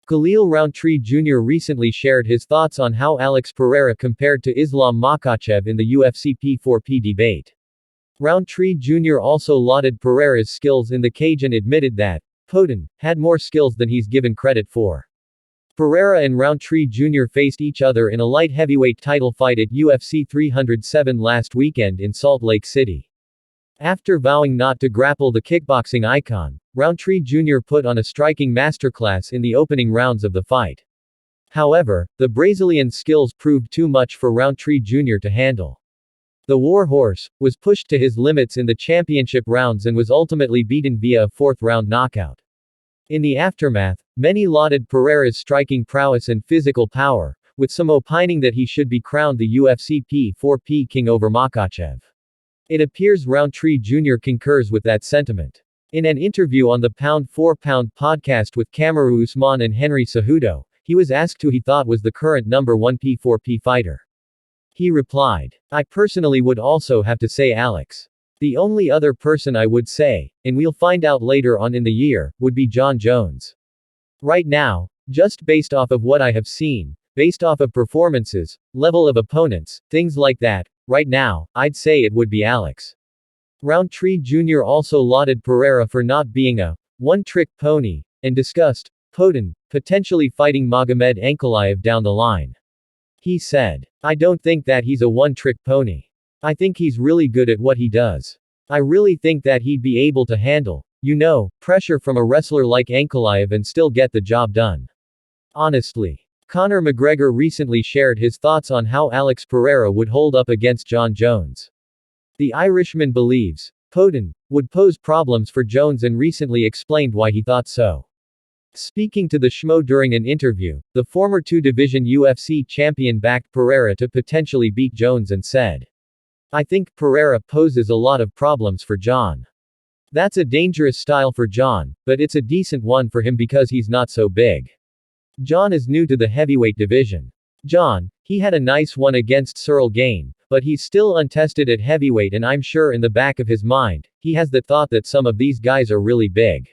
Khalil Rountree Jr. recently shared his thoughts on how Alex Pereira compared to Islam Makhachev in the UFC P4P debate. Rountree Jr. also lauded Pereira's skills in the cage and admitted that Poatan had more skills than he's given credit for. Pereira and Rountree Jr. faced each other in a light heavyweight title fight at UFC 307 last weekend in Salt Lake City. After vowing not to grapple the kickboxing icon, Rountree Jr. put on a striking masterclass in the opening rounds of the fight. However, the Brazilian's skills proved too much for Rountree Jr. to handle. The Warhorse was pushed to his limits in the championship rounds and was ultimately beaten via a fourth-round knockout. In the aftermath, many lauded Pereira's striking prowess and physical power, with some opining that he should be crowned the UFC P4P king over Makhachev. It appears Rountree Jr. concurs with that sentiment. In an interview on the Pound for Pound podcast with Kamaru Usman and Henry Cejudo, he was asked who he thought was the current number 1 P4P fighter. He replied, "I personally would also have to say Alex. The only other person I would say, and we'll find out later on in the year, would be Jon Jones. Right now, just based off of what I have seen, based off of performances, level of opponents, things like that, right now, I'd say it would be Alex." Rountree Jr. also lauded Pereira for not being a one-trick pony, and discussed Poatan potentially fighting Magomed Ankalaev down the line. He said, "I don't think that he's a one-trick pony. I think he's really good at what he does. I really think that he'd be able to handle, pressure from a wrestler like Ankalaev and still get the job done. Honestly." Conor McGregor recently shared his thoughts on how Alex Pereira would hold up against Jon Jones. The Irishman believes Poatan would pose problems for Jones and recently explained why he thought so. Speaking to the Schmo during an interview, the former two-division UFC champion backed Pereira to potentially beat Jones and said, "I think Pereira poses a lot of problems for Jon. That's a dangerous style for Jon, but it's a decent one for him because he's not so big. Jon is new to the heavyweight division. Jon, he had a nice one against Cyril Gane, but he's still untested at heavyweight and I'm sure in the back of his mind, he has the thought that some of these guys are really big.